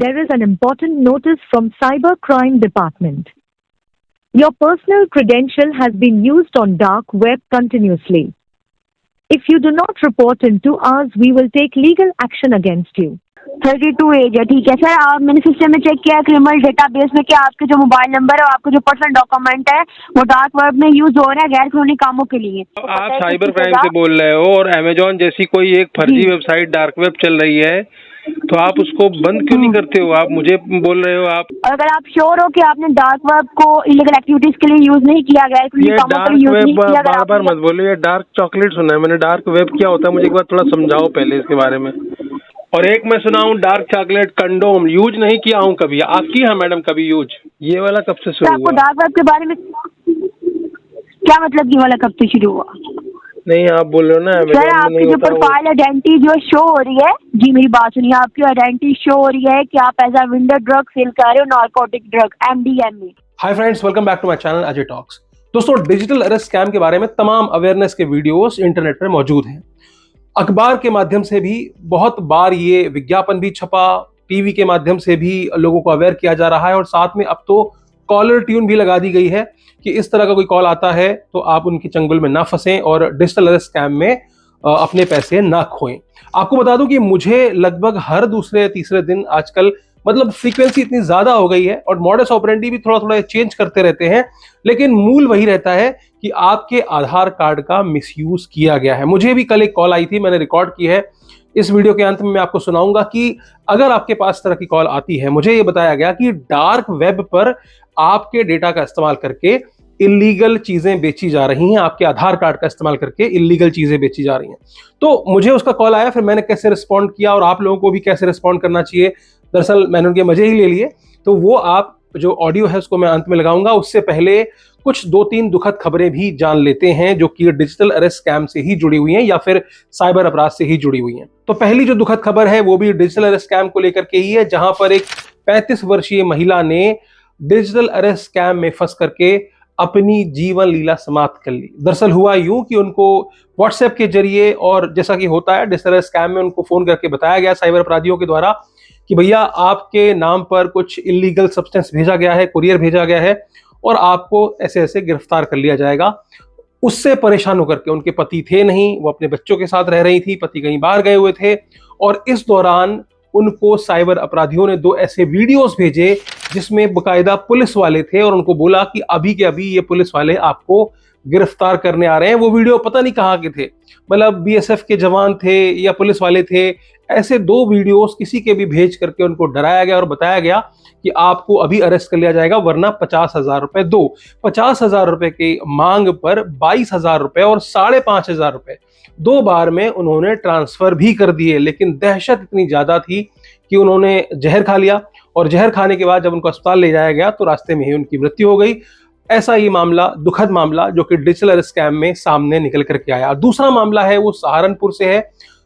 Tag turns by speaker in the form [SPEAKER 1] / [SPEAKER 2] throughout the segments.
[SPEAKER 1] There is an important notice from Cybercrime Department. Your personal credential has been used on dark web continuously. If you do not report in 2 hours, we will take legal action against you.
[SPEAKER 2] 32 as है, ठीक है sir. आप मैंने system में check किया criminal database में कि आपके जो मोबाइल नंबर है और आपका जो पर्सनल डॉक्यूमेंट है वो डार्क वेब में यूज हो रहा है गैर कानूनी कामों के लिए।
[SPEAKER 3] आप साइबर क्राइम से बोल रहे हो और अमेजोन जैसी कोई एक फर्जी वेबसाइट डार्क वेब चल रही है, तो आप उसको बंद क्यों नहीं करते हो? आप मुझे बोल रहे हो आप।
[SPEAKER 2] अगर आप श्योर हो कि आपने डार्क वेब को इलीगल एक्टिविटीज के लिए यूज नहीं किया गया,
[SPEAKER 3] ये डार्क वेब बार बार मत बोलो, ये डार्क चॉकलेट सुना है मैंने। डार्क वेब क्या होता है मुझे एक बार थोड़ा समझाओ पहले इसके बारे में। और एक मैं सुना हूँ डार्क चॉकलेट कंडोम यूज नहीं किया हूँ कभी। आप की है मैडम कभी यूज? ये वाला कब से शुरू हुआ?
[SPEAKER 2] आपको डार्क वेब के बारे में क्या मतलब, ये वाला कब से शुरू हुआ?
[SPEAKER 3] नहीं आप बोल रहे हो ना
[SPEAKER 2] सर, आपकी जो प्रोफाइल आइडेंटिटी जो शो हो रही है, जी मेरी बात सुनिए, आपकी आइडेंटिटी शो हो रही है कि आप as a vendor drug sell कर रहे हो, narcotic drug MDMA।
[SPEAKER 4] Hi friends, welcome back to my channel Ajay talks. दोस्तों, डिजिटल अरेस्ट स्कैम के बारे में तमाम अवेयरनेस के वीडियोस इंटरनेट पर मौजूद हैं। अखबार के माध्यम से भी बहुत बार ये विज्ञापन भी छपा, टीवी के माध्यम से भी लोगों को अवेयर किया जा रहा है और साथ में अब तो कॉलर ट्यून भी लगा दी गई है कि इस तरह का कोई कॉल आता है तो आप उनकी चंगुल में ना फंसें और डिजिटल अरेस्ट स्कैम में अपने पैसे ना खोएं। आपको बता दूं कि मुझे लगभग हर दूसरे तीसरे दिन आजकल मतलब फ्रीक्वेंसी इतनी ज्यादा हो गई है और मॉडस ऑपरेंडी भी थोड़ा थोड़ा चेंज करते रहते हैं, लेकिन मूल वही रहता है कि आपके आधार कार्ड का मिसयूज किया गया है। मुझे भी कल एक कॉल आई थी, मैंने रिकॉर्ड की है। इस वीडियो के अंत में मैं आपको सुनाऊंगा कि अगर आपके पास इस तरह की कॉल आती है, मुझे ये बताया गया कि डार्क वेब पर आपके डेटा का इस्तेमाल करके इलीगल चीजें बेची जा रही हैं, आपके आधार कार्ड का इस्तेमाल करके इलीगल चीजें बेची जा रही हैं। तो मुझे उसका कॉल आया, फिर मैंने कैसे रिस्पॉन्ड किया और आप लोगों को भी कैसे रिस्पॉन्ड करना चाहिए, दरअसल मैंने उनके मजे ही ले लिए। तो वो आप जो ऑडियो है उसको मैं अंत में लगाऊंगा। उससे पहले कुछ 2-3 दुखद खबरें भी जान लेते हैं जो कि डिजिटल अरेस्ट स्कैम से ही जुड़ी हुई हैं या फिर साइबर अपराध से ही जुड़ी हुई हैं। तो पहली जो दुखद खबर है वो भी डिजिटल अरेस्ट स्कैम को लेकर के ही है, जहां पर एक 35 वर्षीय महिला ने डिजिटल अरेस्ट स्कैम में फंस करके अपनी जीवन लीला समाप्त कर ली। दरअसल हुआ यूं कि उनको व्हाट्सएप के जरिए, और जैसा कि होता है डिजिटल अरेस्ट स्कैम में, उनको फोन करके बताया गया साइबर अपराधियों के द्वारा कि भैया आपके नाम पर कुछ इलीगल सब्सटेंस भेजा गया है, कुरियर भेजा गया है और आपको ऐसे ऐसे गिरफ्तार कर लिया जाएगा। उससे परेशान होकर के, उनके पति थे नहीं, वो अपने बच्चों के साथ रह रही थी, पति कहीं बाहर गए हुए थे और इस दौरान उनको साइबर अपराधियों ने 2 ऐसे वीडियोस भेजे जिसमें बकायदा पुलिस वाले थे और उनको बोला कि अभी के अभी ये पुलिस वाले आपको गिरफ्तार करने आ रहे हैं। वो वीडियो पता नहीं कहाँ के थे, मतलब BSF के जवान थे या पुलिस वाले थे। ऐसे 2 वीडियोस किसी के भी भेज करके उनको डराया गया और बताया गया कि आपको अभी अरेस्ट कर लिया जाएगा वरना 50,000 रुपए दो। 50,000 रुपए की मांग पर 22,000 रुपए और 5,500 रुपए 2 बार में उन्होंने ट्रांसफर भी कर दिए। लेकिन दहशत इतनी ज्यादा थी कि उन्होंने जहर खा लिया और जहर खाने के बाद जब उनको अस्पताल ले जाया गया तो रास्ते में ही उनकी मृत्यु हो गई। ऐसा ही मामला, दुखद मामला, जो कि डिजिटल अरेस्ट स्कैम में सामने निकल करके आया। दूसरा मामला है वो सहारनपुर से है।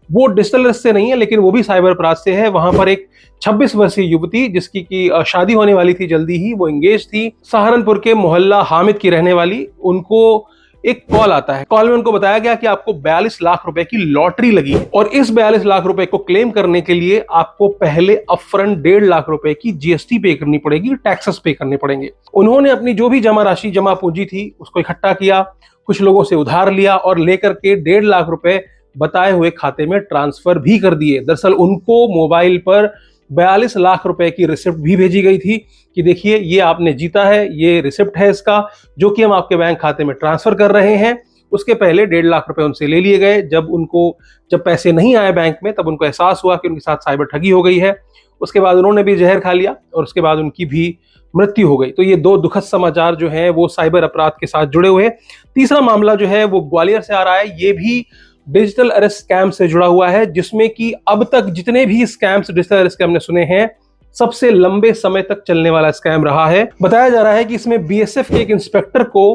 [SPEAKER 4] वो डिजिटल अरेस्ट से नहीं है लेकिन वो भी साइबर अपराध से है। वहां पर एक 26 वर्षीय युवती जिसकी की शादी होने वाली थी जल्दी ही, वो एंगेज थी, सहारनपुर के मोहल्ला हामिद की रहने वाली। उनको एक कॉल आता है। कॉल में उनको बताया गया कि आपको 42 लाख रुपए की लॉटरी लगी है और इस 42 लाख रुपए को क्लेम करने के लिए आपको पहले अपफ्रंट 1.5 लाख रुपए की GST पे करनी पड़ेगी, टैक्सेस पे करने पड़ेंगे। उन्होंने अपनी जो भी जमा राशि, जमा पूंजी थी उसको इकट्ठा किया, कुछ लोगों से उधार लिया और लेकर के 1.5 लाख रुपए बताए हुए खाते में ट्रांसफर भी कर दिए। दरअसल उनको मोबाइल पर 42 लाख रुपए की रिसिप्ट भी भेजी गई थी कि देखिए ये आपने जीता है, ये रिसिप्ट है इसका, जो कि हम आपके बैंक खाते में ट्रांसफर कर रहे हैं। उसके पहले 1.5 लाख रुपए उनसे ले लिए गए। जब पैसे नहीं आए बैंक में तब उनको एहसास हुआ कि उनके साथ साइबर ठगी हो गई है। उसके बाद उन्होंने भी जहर खा लिया और उसके बाद उनकी भी मृत्यु हो गई। तो ये 2 दुखद समाचार जो है वो साइबर अपराध के साथ जुड़े हुए हैं। तीसरा मामला जो है वो ग्वालियर से आ रहा है। ये भी डिजिटल अरेस्ट स्कैम से जुड़ा हुआ है, जिसमें कि अब तक जितने भी स्कैम्स डिजिटल अरेस्ट के हमने सुने हैं सबसे लंबे समय तक चलने वाला स्कैम रहा है। बताया जा रहा है कि इसमें BSF के एक इंस्पेक्टर को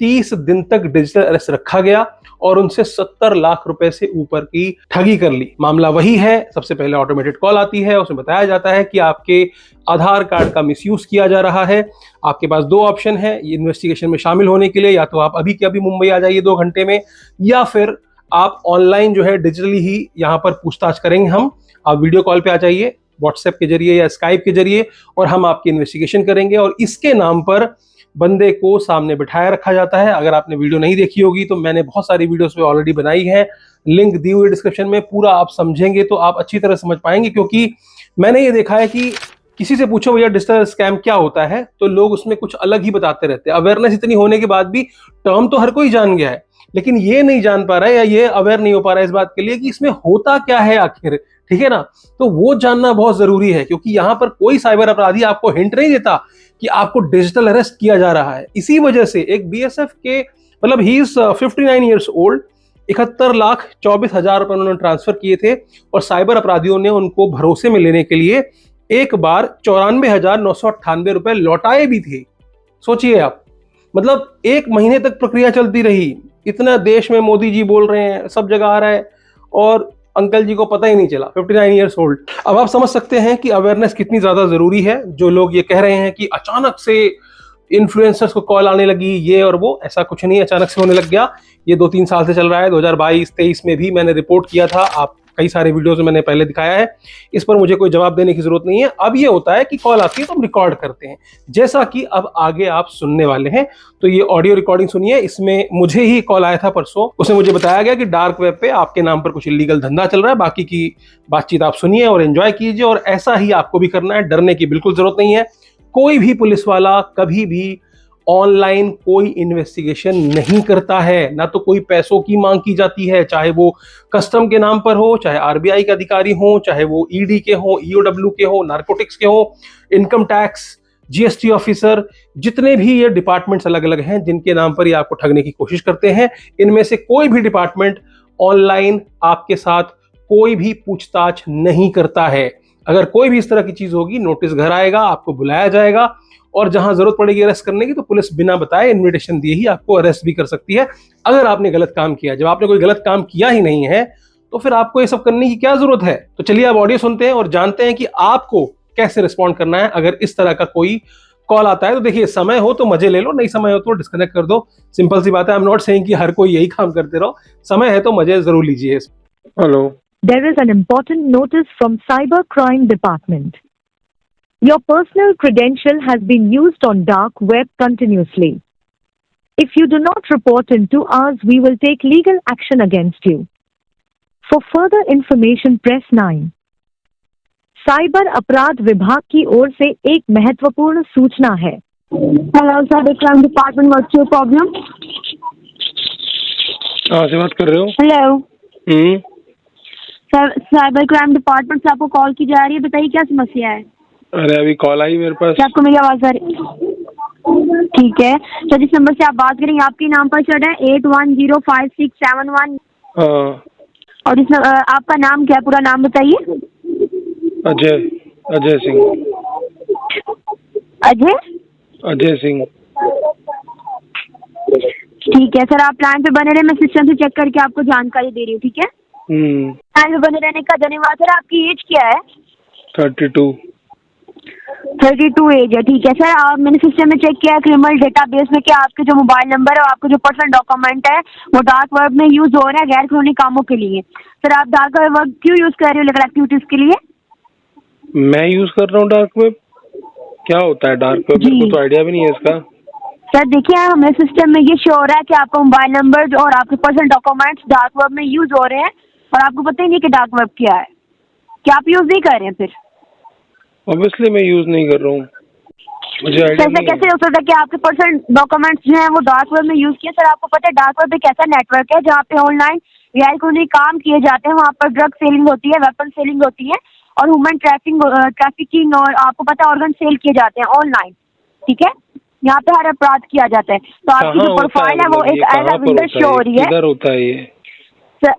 [SPEAKER 4] 30 दिन तक डिजिटल अरेस्ट रखा गया और उनसे 70 लाख रुपए से ऊपर की ठगी कर ली। मामला वही है, सबसे पहले ऑटोमेटेड कॉल आती है, उसमें बताया जाता है कि आपके आधार कार्ड का मिसयूज किया जा रहा है। आपके पास 2 ऑप्शन है इन्वेस्टिगेशन में शामिल होने के लिए, या तो आप अभी के अभी मुंबई आ जाइए 2 घंटे में, या फिर आप ऑनलाइन जो है डिजिटली ही यहाँ पर पूछताछ करेंगे हम। आप वीडियो कॉल पे आ जाइए, व्हाट्सएप के जरिए या स्काइप के जरिए, और हम आपकी इन्वेस्टिगेशन करेंगे और इसके नाम पर बंदे को सामने बिठाया रखा जाता है। अगर आपने वीडियो नहीं देखी होगी तो मैंने बहुत सारी वीडियोस पे ऑलरेडी बनाई है, लिंक दी हुई डिस्क्रिप्शन में, पूरा आप समझेंगे तो आप अच्छी तरह समझ पाएंगे। क्योंकि मैंने ये देखा है कि किसी से पूछो भैया डिजिटल स्कैम क्या होता है तो लोग उसमें कुछ अलग ही बताते रहते हैं। अवेयरनेस इतनी होने के बाद भी टर्म तो हर कोई जान गया है, लेकिन ये नहीं जान पा रहा है या ये अवेयर नहीं हो पा रहा है इस बात के लिए कि इसमें होता क्या है आखिर, ठीक है ना। तो वो जानना बहुत जरूरी है, क्योंकि यहां पर कोई साइबर अपराधी आपको हिंट नहीं देता कि आपको डिजिटल अरेस्ट किया जा रहा है। इसी वजह से एक बीएसएफ के, मतलब ही इज 59 ईयर्स ओल्ड, 71,24,000 रुपए उन्होंने ट्रांसफर किए थे और साइबर अपराधियों ने उनको भरोसे में लेने के लिए एक बार 94,998 रुपए लौटाए भी थे। सोचिए आप, मतलब 1 महीने तक प्रक्रिया चलती रही। इतना देश में मोदी जी बोल रहे हैं, सब जगह आ रहा है, और अंकल जी को पता ही नहीं चला, 59 ईयर्स ओल्ड। अब आप समझ सकते हैं कि अवेयरनेस कितनी ज्यादा जरूरी है। जो लोग ये कह रहे हैं कि अचानक से इन्फ्लुएंसर्स को कॉल आने लगी ये और वो, ऐसा कुछ नहीं अचानक से होने लग गया। ये 2-3 साल से चल रहा है। 2022-23 में भी मैंने रिपोर्ट किया था, आप कई सारे वीडियोस में मैंने पहले दिखाया है। इस पर मुझे कोई जवाब देने की जरूरत नहीं है। अब ये होता है कि कॉल आती है तो हम रिकॉर्ड करते हैं, जैसा कि अब आगे आप सुनने वाले हैं। तो ये ऑडियो रिकॉर्डिंग सुनिए। इसमें मुझे ही कॉल आया था परसों, उसमें मुझे बताया गया कि डार्क वेब पे आपके नाम पर कुछ इलीगल धंधा चल रहा है। बाकी की बातचीत आप सुनिए और एंजॉय कीजिए, और ऐसा ही आपको भी करना है। डरने की बिल्कुल जरूरत नहीं है। कोई भी पुलिस वाला कभी भी ऑनलाइन कोई इन्वेस्टिगेशन नहीं करता है, ना तो कोई पैसों की मांग की जाती है, चाहे वो कस्टम के नाम पर हो, चाहे आरबीआई के अधिकारी हो, चाहे वो ईडी के हो, ईओडब्ल्यू के हो, नारकोटिक्स के हो, इनकम टैक्स, जीएसटी ऑफिसर, जितने भी ये डिपार्टमेंट्स अलग अलग हैं जिनके नाम पर ये आपको ठगने की कोशिश करते हैं, इनमें से कोई भी डिपार्टमेंट ऑनलाइन आपके साथ कोई भी पूछताछ नहीं करता है। अगर कोई भी इस तरह की चीज होगी, नोटिस घर आएगा, आपको बुलाया जाएगा, और जहां जरूरत पड़ेगी अरेस्ट करने की तो पुलिस बिना बताए इन्विटेशन दिए ही आपको अरेस्ट भी कर सकती है, अगर आपने गलत काम किया। जब आपने कोई गलत काम किया ही नहीं है तो फिर आपको ये सब करने की क्या जरूरत है। तो चलिए आप ऑडियो सुनते हैं और जानते हैं कि आपको कैसे रिस्पॉन्ड करना है अगर इस तरह का कोई कॉल आता है। तो देखिए, समय हो तो मजे ले लो, नहीं समय हो तो डिस्कनेक्ट कर दो। सिंपल सी बात है। आई एम नॉट सेइंग कि हर कोई यही काम करते रहो, समय है तो मजे जरूर लीजिए।
[SPEAKER 3] Hello,
[SPEAKER 1] There is an important notice from Cyber Crime Department. Your personal credential has been used on dark web continuously. If you do not report in 2 hours, we will take legal action against you. For further information, press 9. Cyber अपराध विभाग की ओर से एक महत्वपूर्ण सूचना है।
[SPEAKER 2] Hello cyber crime department, what's your problem?
[SPEAKER 3] कहाँ से बात कर रहे हो?
[SPEAKER 2] हेलो, साइबर क्राइम डिपार्टमेंट से आपको कॉल की जा रही है, बताइए क्या समस्या है?
[SPEAKER 3] अरे अभी कॉल आई मेरे पास।
[SPEAKER 2] क्या आपको मेरी आवाज आ रही? ठीक है, तो जिस नंबर से आप बात करेंगे आपके नाम पर चढ़ा है 810567
[SPEAKER 3] हाँ।
[SPEAKER 2] और आपका नाम क्या है, पूरा नाम बताइए।
[SPEAKER 3] अजय सिंह। अजय सिंह।
[SPEAKER 2] ठीक है सर, आप लाइन पे बने रहे, मैं सिस्टम से चेक करके आपको जानकारी दे रही हूँ, ठीक है? लाइन पे बने रहने का धन्यवाद सर। आपकी एज क्या है? 32 एज है, ठीक है सर। मैंने सिस्टम में चेक किया है क्रिमिनल डेटाबेस में कि आपके जो मोबाइल नंबर है और आपके जो पर्सनल डॉक्यूमेंट है वो डार्क वेब में यूज हो रहे हैं गैर कानूनी कामों के लिए। सर आप डार्क वेब क्यों यूज कर रहे हो लीगल एक्टिविटीज के लिए?
[SPEAKER 3] मैं यूज कर रहा हूँ डार्क वेब। क्या होता है डार्क वेब? मेरे को तो आइडिया भी नहीं है इसका।
[SPEAKER 2] सर देखिए, हमें सिस्टम में ये शो हो रहा है कि आपका मोबाइल नंबर और आपके पर्सनल डॉक्यूमेंट्स डार्क वेब में यूज हो रहे हैं और आपको पता ही नहीं कि डार्क वेब क्या है। क्या आप यूज नहीं कर रहे हैं? फिर
[SPEAKER 3] ऑब्वियसली मैं यूज नहीं कर रहा हूँ, मुझे आइडिया नहीं है।
[SPEAKER 2] कैसे हो सकता है कि आपके पर्सनल डॉक्यूमेंट्स जो हैं वो डार्क वेब में यूज किए? सर आपको पता है डार्क वेब एक ऐसा नेटवर्क है जहाँ पे ऑनलाइन गैर कानूनी काम किए जाते हैं। वहाँ पर ड्रग सेलिंग होती है, वेपन सेलिंग होती है और ह्यूमन ट्रैफिकिंग और आपको पता है ऑर्गन सेल किए जाते हैं ऑनलाइन, ठीक है? यहाँ पे हर अपराध किया जाता है। तो आपकी जो प्रोफाइल है वो एक एज विंडो शो हो रही है।
[SPEAKER 3] किधर होता है ये?
[SPEAKER 2] सर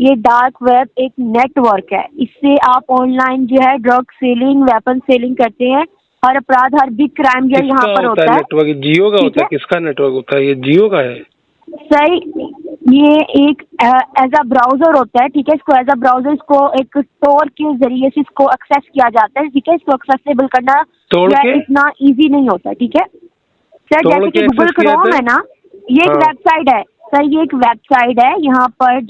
[SPEAKER 2] ये डार्क वेब एक नेटवर्क है, इससे आप ऑनलाइन जो है ड्रग सेलिंग, वेपन सेलिंग करते हैं। हर अपराध, हर बिग क्राइम जो यहाँ पर होता है।
[SPEAKER 3] नेटवर्क जियो का होता है? किसका नेटवर्क होता है? ये जियो का है
[SPEAKER 2] सही। ये एक एज अ ब्राउजर होता है, ठीक है? इसको एज अ ब्राउजर, इसको एक टोर के जरिए से इसको एक्सेस किया जाता है, ठीक है? इसको एक्सेसिबल करना इतना इजी नहीं होता, ठीक है सर? जैसे कि गूगल क्रोम है ना, ये एक वेबसाइट है सर, ये एक वेबसाइट है। यहाँ पर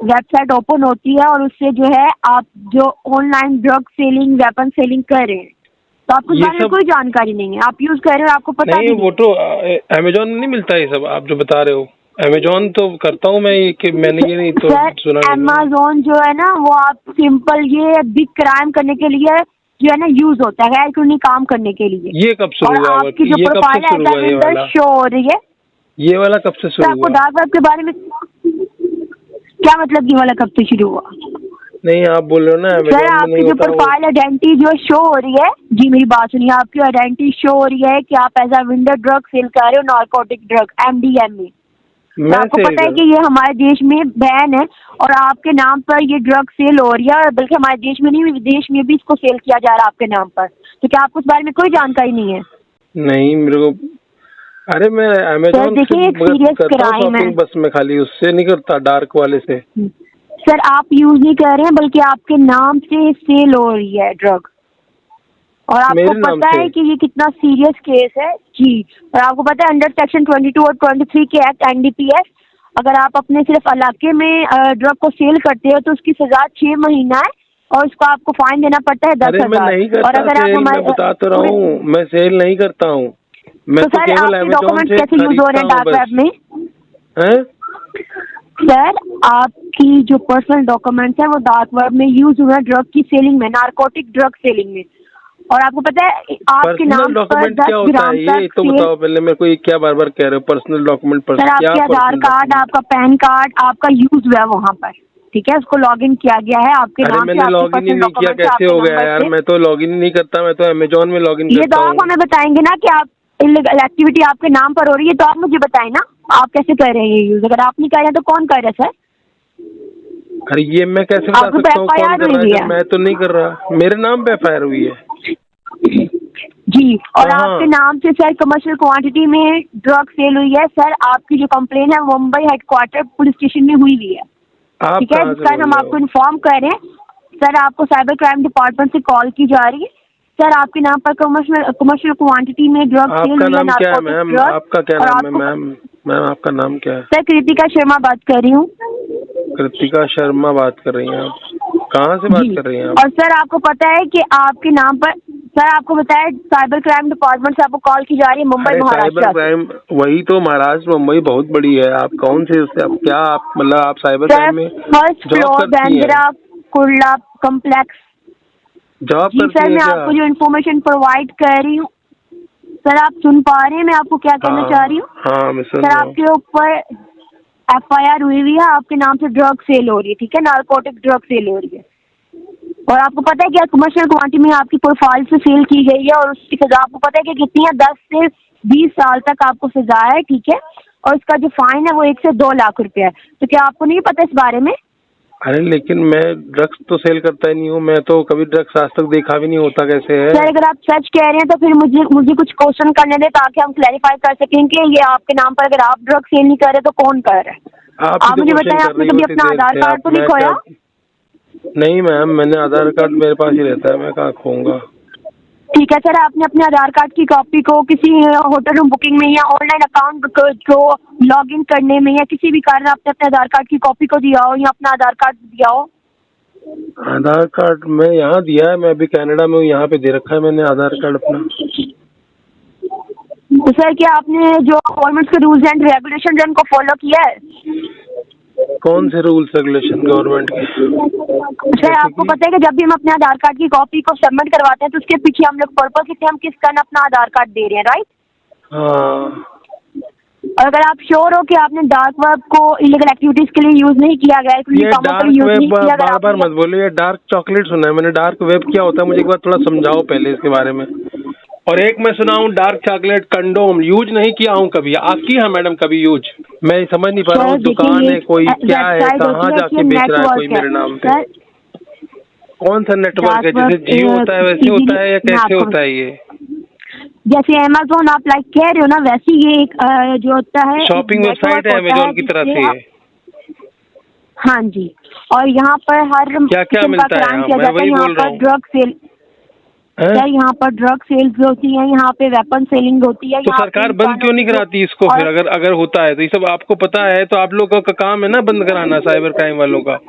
[SPEAKER 2] वेबसाइट ओपन होती है और उससे जो है आप जो online drug selling weapon selling कर रहे हैं, तो आपको इस बारे में कोई जानकारी नहीं है, आप यूज कर रहे हो, आपको पता
[SPEAKER 3] नहीं। वो तो अमेजोन में नहीं मिलता ये सब आप जो बता रहे हो। अमेजोन तो करता हूँ मैं, कि मैंने ये नहीं तो सुना।
[SPEAKER 2] अमेजोन जो है ना वो आप सिंपल ये बिग क्राइम करने के लिए जो है ना यूज होता है, गैर कानूनी काम करने के लिए।
[SPEAKER 3] ये कब शुरू हुआ?
[SPEAKER 2] आपकी जो प्रोफाइल है शो हो रही है,
[SPEAKER 3] ये वाला कब से शुरू हुआ?
[SPEAKER 2] आपको डार्क वेब के बारे में क्या मतलब ये वाला कब से शुरू हुआ?
[SPEAKER 3] नहीं आप बोल रहे हो ना
[SPEAKER 2] सर आपकी जो प्रोफाइल आइडेंटिटी जो शो हो रही है, जी मेरी बात सुनिए, आपकी आइडेंटिटी शो हो रही है कि आप as a vendor drug sell कर रहे हो, नारकोटिक ड्रग MDMA। तो आपको पता है कि ये हमारे देश में बैन है और आपके नाम पर ये ड्रग सेल हो रही है, और बल्कि हमारे देश में नहीं विदेश में भी इसको सेल किया जा रहा है आपके नाम पर। तो क्या आपको इस बारे में कोई जानकारी नहीं है?
[SPEAKER 3] नहीं मेरे को, अरे मैं अमेजोन से करता हूँ शॉपिंग, बस मैं खाली उससे नहीं करता, डार्क वाले से।
[SPEAKER 2] सर आप यूज नहीं कर रहे हैं, बल्कि आपके नाम से सेल हो रही है ड्रग, और आपको पता है कि ये कितना सीरियस केस है जी। और आपको पता है अंडर सेक्शन 22 और 23 के एक्ट NDPS, अगर आप अपने सिर्फ इलाके में ड्रग को सेल करते हो तो उसकी सजा 6 महीना है और उसको आपको फाइन देना पड़ता है 10,000। और अगर आप हमारे
[SPEAKER 3] बता तो रहा हूँ, मैं सेल नहीं करता हूँ, मैं तो
[SPEAKER 2] सर आपके डॉक्यूमेंट कैसे यूज हो रहे हैं डार्क वेब में? सर आपकी जो पर्सनल डॉक्यूमेंट्स है वो डार्क वेब में यूज हुए हैं ड्रग की सेलिंग में, नारकोटिक ड्रग सेलिंग में। और आपको पता है आपके नाम पर 10 ग्राम तक
[SPEAKER 3] ये तो बताओ पहले मेरे को, ये क्या बार बार कह रहे हो पर्सनल डॉक्यूमेंट?
[SPEAKER 2] सर आपके आधार कार्ड, आपका पैन कार्ड आपका यूज हुआ है वहाँ पर, ठीक है, उसको लॉगिन किया गया है आपके नाम से।
[SPEAKER 3] मैंने लॉगिन ही नहीं किया, कैसे हो गया यार? मैं तो लॉगिन ही नहीं करता, मैं तो अमेजोन में लॉगिन करता हूँ।
[SPEAKER 2] ये तो आप हमें बताएंगे ना कि आप इल्लीगल एक्टिविटी आपके नाम पर हो रही है, तो आप मुझे बताएं ना आप कैसे कर रहे हैं ये यूज। अगर आप नहीं कर रहे हैं तो कौन कर रहा है सर?
[SPEAKER 3] अरे ये मैं कैसे बता सकता हूँ कौन कर रहा है? मैं तो नहीं कर रहा, मेरे नाम पे FIR हुई है
[SPEAKER 2] जी। और आपके नाम से सर कमर्शियल क्वांटिटी में ड्रग सेल हुई है। सर आपकी जो कंप्लेन है मुंबई हेडक्वार्टर पुलिस स्टेशन में हुई है, ठीक है सर, हम आपको इन्फॉर्म कर रहे हैं। सर आपको साइबर क्राइम डिपार्टमेंट से कॉल की जा रही है। सर आपके नाम पर कमर्शियल क्वांटिटी में ड्रग सेल हुई है, नारकोटिक ड्रग।
[SPEAKER 3] आपका क्या नाम है मैम? आपका नाम क्या है?
[SPEAKER 2] सर कृतिका शर्मा बात कर रही हूँ।
[SPEAKER 3] कृतिका शर्मा बात कर रही हैं आप? कहाँ से बात कर रही हैं आप?
[SPEAKER 2] और सर आपको पता है कि आपके नाम पर, सर आपको बताया साइबर क्राइम डिपार्टमेंट से आपको कॉल की जा रही है मुंबई महाराष्ट्र।
[SPEAKER 3] साइबर क्राइम वही तो महाराष्ट्र मुंबई बहुत बड़ी है, आप कौन से उससे आप क्या आप मतलब आप साइबर क्राइम में
[SPEAKER 2] first floor Bandra Kurla complex
[SPEAKER 3] job
[SPEAKER 2] जी। सर मैं आपको जो इन्फॉर्मेशन प्रोवाइड कर रही हूँ, सर आप सुन पा रहे हैं मैं आपको क्या कहना चाह रही हूँ?
[SPEAKER 3] हाँ मैं सुन
[SPEAKER 2] सर
[SPEAKER 3] रहा हूँ।
[SPEAKER 2] आपके ऊपर FIR हुई हुई है, आपके नाम से ड्रग सेल हो रही है, ठीक है, नारकोटिक ड्रग सेल हो रही है। और आपको पता है कि कमर्शियल क्वांटिटी में आपकी प्रोफाइल से सेल की गई है और उसकी सजा आपको पता है कि कितनी है? 10 से 20 साल तक आपको सजा है, ठीक है, और इसका जो फाइन है वो 1 से 2 लाख रुपए है। तो क्या आपको नहीं पता इस बारे में?
[SPEAKER 3] अरे लेकिन मैं ड्रग्स तो सेल करता ही नहीं हूँ, मैं तो कभी ड्रग्स आज तक देखा भी नहीं होता, कैसे है?
[SPEAKER 2] सर अगर आप सच कह रहे हैं तो फिर मुझे कुछ क्वेश्चन करने दें ताकि हम क्लैरिफाई कर सकें कि ये आपके नाम पर अगर आप ड्रग सेल नहीं कर रहे तो कौन कर रहा है? आप मुझे बताएं, आपने कभी अपना आधार कार्ड तो नहीं खोया?
[SPEAKER 3] नहीं मैम, मैंने आधार कार्ड मेरे पास ही रहता है, मैं कहाँ खोऊंगा।
[SPEAKER 2] ठीक है सर, आपने अपने आधार कार्ड की कॉपी को किसी होटल रूम बुकिंग में या ऑनलाइन अकाउंट को लॉगिन करने में या किसी भी कारण आपने अपने आधार कार्ड की कॉपी को दिया हो या अपना आधार कार्ड दिया हो?
[SPEAKER 3] आधार कार्ड मैं यहाँ दिया है, मैं अभी कनाडा में हूँ, यहाँ पे दे रखा है मैंने आधार कार्ड अपना।
[SPEAKER 2] तो सर क्या आपने जो गवर्नमेंट के रूल्स एंड रेगुलेशन है उनको फॉलो किया है?
[SPEAKER 3] कौन से रूल्स रेगुलेशन गवर्नमेंट के?
[SPEAKER 2] सर आपको पता है कि जब भी हम अपने आधार कार्ड की कॉपी को सबमिट करवाते हैं तो उसके पीछे हम लोग पर्पस लिखते हैं हम किस कारण अपना आधार कार्ड दे रहे हैं, राइट?
[SPEAKER 3] हाँ।
[SPEAKER 2] और अगर आप श्योर हो कि आपने डार्क वेब को इलीगल एक्टिविटीज के लिए यूज नहीं किया गया,
[SPEAKER 3] ये डार्क वेब बार बार मत बोलो, ये डार्क चॉकलेट सुना है मैंने। डार्क वेब क्या होता है मुझे एक बार थोड़ा समझाओ पहले इसके बारे में। और एक मैं सुना हूँ डार्क चॉकलेट कंडोम यूज नहीं किया हूँ कभी, आप की है मैडम कभी यूज? मैं समझ नहीं पा रहा हूँ, दुकान है कोई, क्या है, कहाँ जाके बेच रहा है कोई मेरे नाम पे? कौन सा नेटवर्क है? जैसे जियो होता है वैसे होता है या कैसे होता है ये?
[SPEAKER 2] जैसे अमेज़न आप लाइक कह रहे हो ना, वैसे ये एक जो होता है
[SPEAKER 3] शॉपिंग वेबसाइट है अमेज़न की तरह से।
[SPEAKER 2] हाँ जी, और यहाँ पर हर
[SPEAKER 3] क्या क्या मिलता है? मैं वही बोल रहा हूँ।
[SPEAKER 2] ड्रग सेल सर यहाँ पर ड्रग सेल्स होती है, यहाँ पे वेपन सेलिंग होती है।
[SPEAKER 3] तो सरकार बंद क्यों नहीं कराती इसको फिर? अगर होता है तो ये सब आपको पता है, तो आप लोगों का काम है ना बंद कराना, साइबर क्राइम वालों का।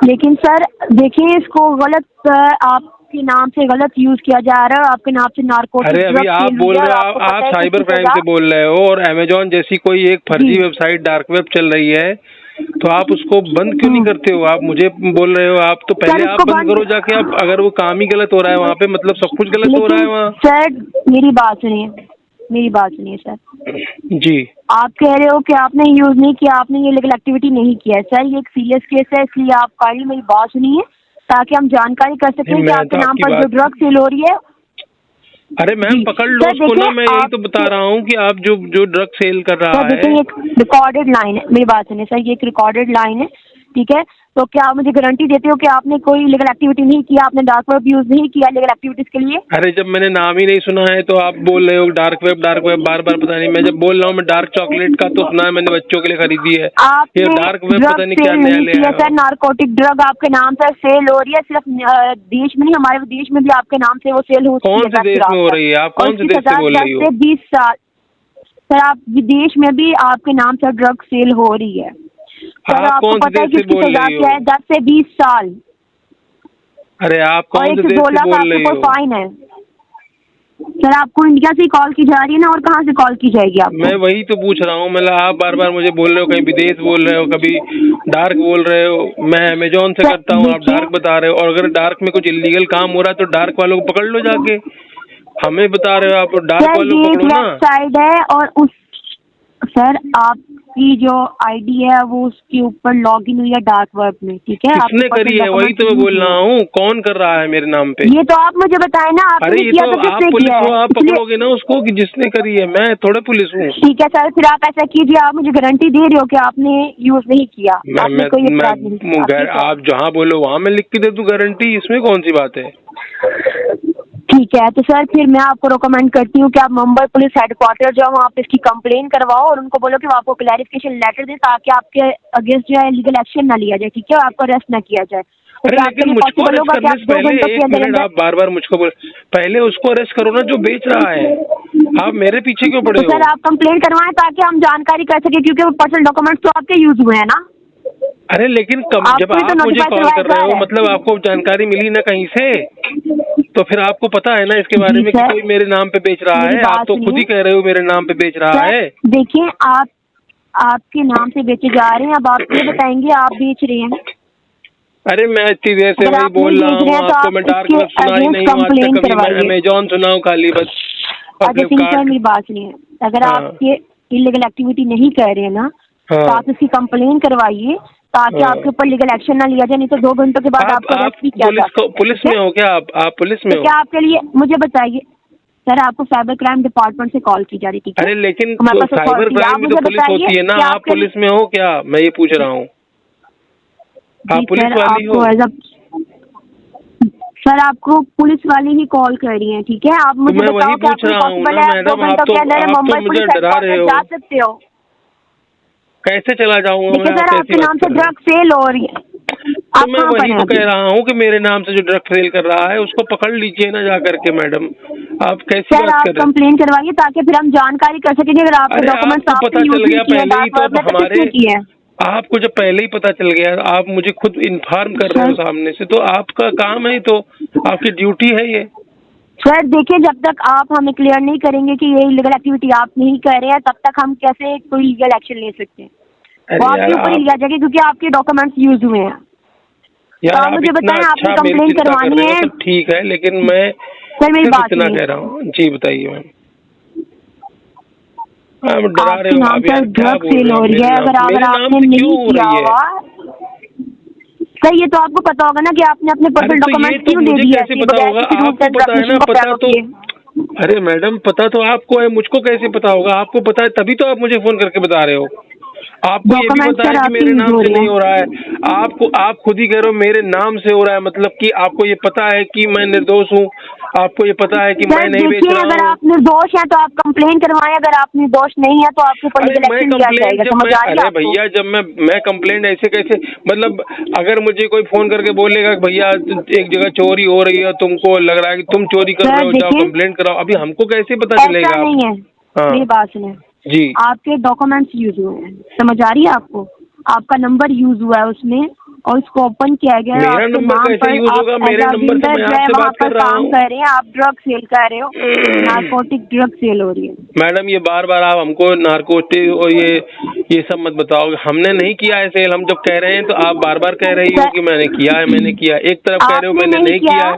[SPEAKER 2] लेकिन सर देखिए, इसको गलत आपके नाम से गलत यूज किया जा रहा है, आपके नाम से नारकोटिक।
[SPEAKER 3] अरे अभी आप बोल रहे हो, आप साइबर क्राइम से बोल रहे हो, और अमेजोन जैसी कोई एक फर्जी वेबसाइट डार्क वेब चल रही है, तो आप उसको बंद क्यों नहीं करते हो? आप मुझे बोल रहे हो आप तो पहले आप बंद करो जाके। आप अगर वो काम ही गलत हो रहा है वहाँ पे, मतलब सब कुछ गलत हो रहा है वहाँ।
[SPEAKER 2] सर मेरी बात सुनिए सर
[SPEAKER 3] जी।
[SPEAKER 2] आप कह रहे हो कि आपने यूज नहीं किया, आपने ये लीगल एक्टिविटी नहीं किया है। सर ये एक सीरियस केस है, इसलिए आप काइंडली मेरी बात सुनिए ताकि हम जानकारी कर सकें कि आपके नाम पर जो ड्रग सेल हो रही है।
[SPEAKER 3] अरे मैम पकड़ लो उसको ना, मैं यही तो बता रहा हूँ कि आप जो ड्रग सेल कर रहा है।
[SPEAKER 2] देखिए एक रिकॉर्डेड लाइन है, मेरी बात सुनिए सर, ये एक रिकॉर्डेड लाइन है, ठीक है? तो क्या आप मुझे गारंटी देते हो कि आपने कोई लीगल एक्टिविटी नहीं किया, आपने डार्क वेब यूज नहीं किया लीगल एक्टिविटीज के लिए?
[SPEAKER 3] अरे जब मैंने नाम ही नहीं सुना है तो आप बोल रहे हो डार्क वेब बार बार पता नहीं। मैं जब बोल रहा हूँ मैं डार्क चॉकलेट का तो सुना है, मैंने बच्चों के लिए खरीदी है। ये डार्क वेब पता नहीं क्या नया ले आया।
[SPEAKER 2] सर नारकोटिक ड्रग आपके नाम से सेल हो रही है, सिर्फ देश में नहीं हमारे देश में भी आपके नाम से वो सेल हो रही है।
[SPEAKER 3] कौन से देश में हो रही है? आप कौन से देश से बोल रही हो?
[SPEAKER 2] 20 साल सर, आप विदेश में भी आपके नाम से ड्रग सेल हो रही है। सर आपको पता है कि इसकी सजा क्या है? 10 से 20 साल।
[SPEAKER 3] अरे आप कौन से देश से बोल रही हो?
[SPEAKER 2] फाइन है सर। आपको इंडिया से कॉल की जा रही है ना, और कहाँ से कॉल की जाएगी आपको?
[SPEAKER 3] मैं वही तो पूछ रहा हूँ। मतलब आप बार बार मुझे बोल रहे हो, कहीं विदेश बोल रहे हो, कभी डार्क बोल रहे हो। मैं अमेजोन से करता हूँ, आप डार्क बता रहे हो। और अगर डार्क में कुछ इलीगल काम हो रहा है तो डार्क वालों को पकड़ लो जाके। हमें बता रहे हो आप, डार्क वालों को पकड़ो ना।
[SPEAKER 2] वेबसाइट है और उस सर आपकी जो आईडी है वो उसके ऊपर लॉगिन हुई है डार्क वेब में, ठीक है?
[SPEAKER 3] किसने करी है? वही तो मैं बोल रहा हूँ, कौन कर रहा है मेरे नाम पे?
[SPEAKER 2] ये तो आप मुझे बताएं ना।
[SPEAKER 3] अरे ये तो आप पुलिस हो, आप पकड़ोगे ना उसको कि जिसने करी है। मैं थोड़े पुलिस हूँ।
[SPEAKER 2] ठीक है सर, फिर आप ऐसा कीजिए, आप मुझे गारंटी दे रहे हो कि आपने यूज नहीं किया?
[SPEAKER 3] आप जहाँ बोलो वहाँ मैं लिख के दे दूँ गारंटी, इसमें कौन सी बात है?
[SPEAKER 2] ठीक है, तो सर फिर मैं आपको रिकमेंड करती हूँ कि आप मुंबई पुलिस हेडक्वार्टर जाओ, वहाँ पे इसकी कंप्लेन करवाओ और उनको बोलो कि वो आपको क्लैरिफिकेशन लेटर दे, ताकि आपके अगेंस्ट जो है लीगल एक्शन ना लिया जाए, ठीक है? आपको अरेस्ट ना किया जाए।
[SPEAKER 3] अरे लेकिन मुझको अरेस्ट करने से पहले एक मिनट, आप बार बार मुझको बोल, पहले उसको अरेस्ट करो ना जो बेच रहा है। आप मेरे पीछे क्यों पड़े हो?
[SPEAKER 2] सर आप कंप्लेन करवाएं ताकि हम जानकारी कर सके, क्योंकि वो पर्सनल डॉक्यूमेंट्स तो आपके यूज हुए हैं ना।
[SPEAKER 3] अरे लेकिन जब आप मुझे कॉल कर रहे हो, मतलब आपको जानकारी मिली ना कहीं से, तो फिर आपको पता है ना इसके बारे में कि कोई मेरे नाम पे बेच रहा है। आप तो खुद ही कह रहे हो मेरे नाम पे बेच रहा है।
[SPEAKER 2] देखिए आपके नाम से बेचे जा रहे हैं, अब आप ये बताएंगे आप बेच रहे हैं।
[SPEAKER 3] अरे मैं इतनी देर से वही बोल रहा हूँ आपको, मैं डार्क वेब सुना ही नहीं हूँ आज तक कभी। मैं अमेजोन सुना हूँ खाली बस।
[SPEAKER 2] मेरी बात सुनिए, अगर आप ये इलीगल एक्टिविटी नहीं कर रहे हैं ना, तो आप इसकी कंप्लेन करवाइए ताकि आपके ऊपर लीगल एक्शन ना लिया जाए, नहीं तो 2 घंटों के बाद आपको अरेस्ट भी किया जाए।
[SPEAKER 3] पुलिस में हो क्या आप पुलिस में हो?
[SPEAKER 2] क्या आपके लिए मुझे बताइए सर, आपको साइबर क्राइम डिपार्टमेंट से कॉल की जा रही थी?
[SPEAKER 3] अरे लेकिन साइबर क्राइम में तो पुलिस होती है ना, आप पुलिस में हो क्या? मैं ये पूछ रहा हूँ, आप पुलिस वाली हो?
[SPEAKER 2] सर आपको पुलिस वाली ही कॉल कर रही है, ठीक है? आप मुझे बताओ कि आपको पॉसिबल है 2 घंटों के अंदर मुंबई पुलिस हेडक्वार्टर जा सकते हो?
[SPEAKER 3] कैसे चला जाऊंगा मैं?
[SPEAKER 2] सर आपके नाम से ड्रग सेल हो रही है।
[SPEAKER 3] तो मैं वही तो कह रहा हूँ कि मेरे नाम से जो ड्रग सेल कर रहा है उसको पकड़ लीजिए ना जा करके। मैडम आप कैसी बात कर रहे हैं?
[SPEAKER 2] कंप्लेन करवाइए ताकि फिर हम जानकारी कर सकेंगे। अगर आपके डॉक्यूमेंट्स
[SPEAKER 3] पता चल गया पहले ही तो हमारे, आपको जब पहले ही पता चल गया, आप मुझे खुद इन्फॉर्म कर रहे हो सामने से, तो आपका काम है, तो आपकी ड्यूटी है ये।
[SPEAKER 2] सर देखिए, जब तक आप हमें क्लियर नहीं करेंगे कि ये इलीगल एक्टिविटी आप नहीं कर रहे हैं, तब तक हम कैसे कोई लीगल एक्शन ले सकते हैं? वो आपके ऊपर ही लिया जाएगा क्योंकि आपके डॉक्यूमेंट्स यूज हुए हैं।
[SPEAKER 3] यार
[SPEAKER 2] तो मुझे बताएं, आपने कंप्लेन करवानी है?
[SPEAKER 3] ठीक है, लेकिन मैं
[SPEAKER 2] सर मेरी बात
[SPEAKER 3] इतना कह रहा हूँ। जी बताइए मैम। डरा रहे हो आप यार,
[SPEAKER 2] ड्रग सेल हो रही है। अगर आपने नहीं किया होगा सर, ये तो आपको पता होगा ना कि आपने अपने पर्सनल डॉक्यूमेंट्स क्यों दे दिए?
[SPEAKER 3] कैसे पता होगा? आपको पता है ना? पता तो, अरे मैडम पता तो आपको है, मुझको कैसे पता होगा? आपको पता है तभी तो आप मुझे फोन करके बता रहे हो। आपको ये भी पता है कि मेरे नाम से नहीं हो रहा है, आप खुद ही कह रहे हो मेरे नाम से हो रहा है, मतलब कि आपको ये पता है कि मैं निर्दोष हूँ, आपको ये पता है कि मैं नहीं बेच रहा हूँ।
[SPEAKER 2] अगर आप निर्दोष हैं तो आप कंप्लेन करवाएं, अगर आप निर्दोष नहीं है तो आपके ऊपर लीगल एक्शन लिया जाएगा। समझ आ रही है आपको?
[SPEAKER 3] भैया जब मैं कंप्लेंट ऐसे कैसे, मतलब अगर मुझे कोई फोन करके बोलेगा भैया एक जगह चोरी हो रही है, तुमको लग रहा है कि तुम चोरी कर रहे हो, जाओ कंप्लेंट कराओ, अभी हमको कैसे पता चलेगा?
[SPEAKER 2] ऐसा नहीं है, मेरी बात सुने
[SPEAKER 3] जी।
[SPEAKER 2] आपके डॉक्यूमेंट्स यूज हुए हैं, समझ आ रही है आपको? आपका नंबर यूज हुआ है उसमें और उसको ओपन किया गया है।
[SPEAKER 3] मेरा नंबर कैसे यूज होगा? मेरे नंबर से मैं आपसे बात कर रहा हूँ।
[SPEAKER 2] काम कर रहे हैं आप, ड्रग सेल कर रहे हो, नारकोटिक ड्रग सेल हो रही है।
[SPEAKER 3] मैडम ये बार बार आप हमको नारकोटिक और ये सब मत बताओ, हमने नहीं किया है सेल। हम जब कह रहे हैं तो आप बार बार कह रही हो कि मैंने किया है, मैंने किया। एक तरफ कह रहे हो मैंने नहीं किया है,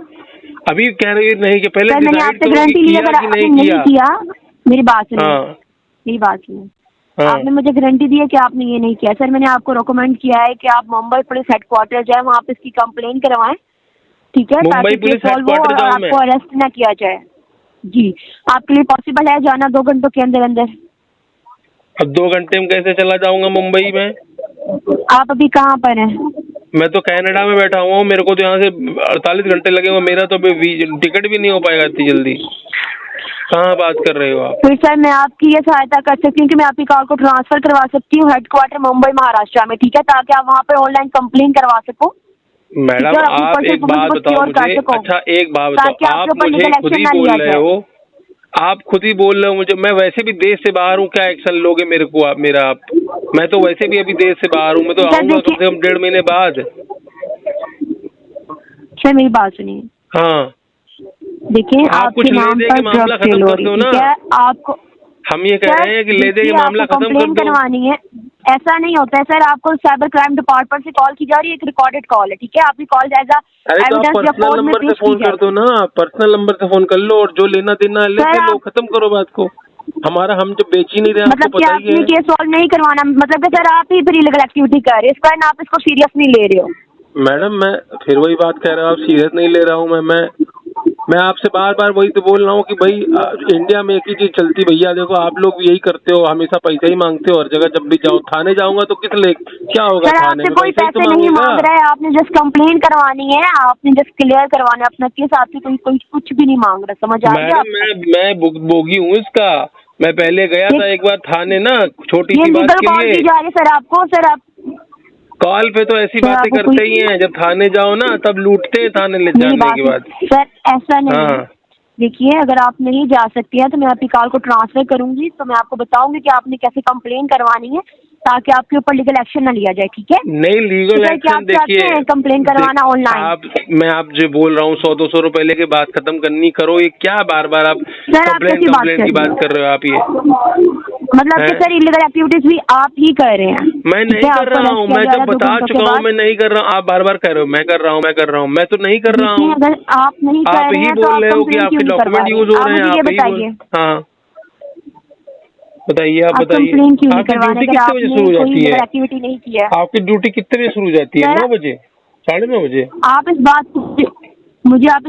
[SPEAKER 3] अभी कह रही हो नहीं कि पहले
[SPEAKER 2] मैंने आपसे गारंटी ली अगर आपने नहीं किया। मेरी बात सुनो, मेरी बात सुनो, आपने मुझे गारंटी दी है कि आपने ये नहीं किया। सर मैंने आपको रिकमेंड किया है कि आप मुंबई पुलिस हेडक्वार्टर जाए, वहाँ पे इसकी कंप्लेन करवाएं, ठीक है, ताकि केस सॉल्व हो और आपको अरेस्ट ना किया जाए। जी, आपके लिए पॉसिबल है जाना 2 घंटों के अंदर अंदर?
[SPEAKER 3] अब 2 घंटे में कैसे चला जाऊंगा मुंबई में?
[SPEAKER 2] आप अभी कहाँ पर हैं?
[SPEAKER 3] मैं तो कनाडा में बैठा हुआ हूँ, मेरे को तो यहाँ से 48 घंटे लगे हुए, मेरा तो टिकट भी नहीं हो पाएगा इतनी जल्दी। कहाँ बात कर रहे हो आप?
[SPEAKER 2] फिर सर मैं आपकी ये सहायता कर सकती हूँ कि मैं आपकी कॉल को ट्रांसफर करवा सकती हूँ हेडक्वार्टर मुंबई महाराष्ट्र में, ठीक है, ताकि आप वहाँ पे ऑनलाइन कंप्लेन करवा सको।
[SPEAKER 3] मैडम आप एक बात बताओ मुझे, अच्छा एक बात बताओ, आप मुझे खुद ही बोल रहे हो, आप खुद ही बोल रहे हो मुझे, मैं वैसे भी देश से बाहर हूँ, क्या एक्शन लोगे मेरे को आप? मेरा आप, मैं तो वैसे भी अभी देश से बाहर हूँ, मैं तो आऊँगा कम से कम 1.5 महीने बाद।
[SPEAKER 2] सर मेरी बात सुनिए।
[SPEAKER 3] हाँ
[SPEAKER 2] देखिए आपके नाम पर
[SPEAKER 3] मामला खत्म कर दो ना।
[SPEAKER 2] आपको
[SPEAKER 3] हम ये कह रहे हैं कि ले दे के मामला खत्म कर दो।
[SPEAKER 2] करवानी है, ऐसा नहीं होता है सर। आपको साइबर क्राइम डिपार्टमेंट से कॉल की जा रही है, एक रिकॉर्डेड कॉल है, ठीक है, आपकी कॉल एज एविडेंस या कोर्ट में पेश
[SPEAKER 3] फोन कर दो ना, पर्सनल नंबर से फोन कर लो और जो लेना देना ले लो, खत्म करो बात को। हमारा हम जब बेच ही नहीं रहे,
[SPEAKER 2] मतलब कि आपने केस सॉल्व नहीं करवाना, मतलब कि सर आप ही फिर इलीगल एक्टिविटी कर रहे हैं, इस कारण आप इसको सीरियस नहीं ले रहे हो।
[SPEAKER 3] मैडम मैं फिर वही बात कह रहा हूँ, आप सीरियस नहीं ले रहा हूँ मैं आपसे बार बार वही तो बोल रहा हूँ कि भाई इंडिया में एक ही चीज चलती भैया, देखो आप लोग भी यही करते हो, हमेशा पैसा ही मांगते हो हर जगह। जब भी जाओ थाने जाऊंगा तो किस ले क्या होगा? थाने में
[SPEAKER 2] कोई पैसे नहीं मांग रहा है, आपने जस्ट कंप्लेन करवानी है, आपने जस्ट क्लियर करवाना है अपना केस, आपसे कोई कुछ भी नहीं मांग रहा। समझ आ रही है?
[SPEAKER 3] मैं बोगी हूँ इसका, मैं पहले गया था एक बार थाने ना, छोटी सी बात के लिए।
[SPEAKER 2] सर आपको, सर आप
[SPEAKER 3] कॉल पे तो ऐसी बातें करते ही हैं, जब थाने जाओ ना तब लूटते हैं थाने ले जाने के बाद।
[SPEAKER 2] सर ऐसा नहीं, देखिए अगर आप नहीं जा सकती हैं तो मैं आपकी कॉल को ट्रांसफर करूंगी, तो मैं आपको बताऊंगी कि आपने कैसे कंप्लेन करवानी है ताकि आपके ऊपर लीगल एक्शन न लिया जाए, ठीक है?
[SPEAKER 3] नहीं लीगल एक्शन देखिए,
[SPEAKER 2] कंप्लेन करवाना ऑनलाइन।
[SPEAKER 3] मैं आप जो बोल रहा हूँ 100-200 रुपए लेके बात खत्म करनी करो, ये क्या बार बार आप कंप्लेन की बात कर रहे हो आप? ये
[SPEAKER 2] मतलब कि सर इलीगल एक्टिविटीज भी आप ही कर रहे हैं।
[SPEAKER 3] मैं नहीं कर रहा हूँ, मैं जब बता चुका हूँ मैं नहीं कर रहा हूँ, आप बार बार कह रहे हो मैं कर रहा हूँ, मैं तो नहीं कर रहा हूँ।
[SPEAKER 2] अगर आप नहीं कर रहे हैं तो
[SPEAKER 3] बोल रहे हो कि आपके डॉक्यूमेंट यूज हो रहे हैं, आप बताइए। हाँ बताइए, आप बताइए आपकी ड्यूटी कितने बजे शुरू हो जाती है?
[SPEAKER 2] एक्टिविटी नहीं किया,
[SPEAKER 3] आपकी ड्यूटी कितने बजे शुरू हो जाती है? 9 बजे, 9:30 बजे?
[SPEAKER 2] आप इस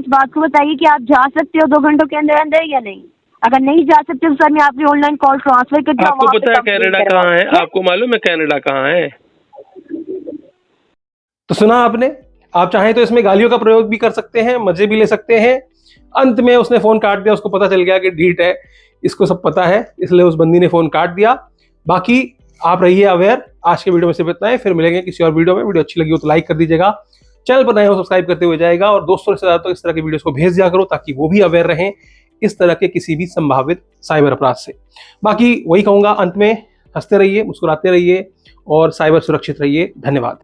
[SPEAKER 2] बात को बताइए कि आप जा सकते हो 2 घंटों के अंदर अंदर या नहीं? अगर नहीं जा सकते तो सर मैं आपकी ऑनलाइन कॉल ट्रांसफर करती हूँ।
[SPEAKER 3] आपको पता है कनाडा कहाँ है? आपको मालूम है कनाडा कहाँ है?
[SPEAKER 4] तो सुना आपने, आप चाहें तो इसमें गालियों का प्रयोग भी कर सकते हैं, मजे भी ले सकते हैं। अंत में उसने फोन काट दिया, उसको पता चल गया कि डीट है, इसको सब पता है, इसलिए उस बंदी ने फोन काट दिया। बाकी आप रहिए अवेयर। आज के वीडियो में सिर्फ इतना है, फिर मिलेंगे किसी और वीडियो में। वीडियो अच्छी लगी हो तो लाइक कर दीजिएगा, चैनल पर नए हो सब्सक्राइब करते हुए जाएगा और दोस्तों से ज्यादा तो इस तरह की वीडियोस को भेज दिया करो ताकि वो भी अवेयर रहें इस तरह के किसी भी संभावित साइबर अपराध से। बाकी वही कहूंगा अंत में, हंसते रहिए, मुस्कुराते रहिए और साइबर सुरक्षित रहिए। धन्यवाद।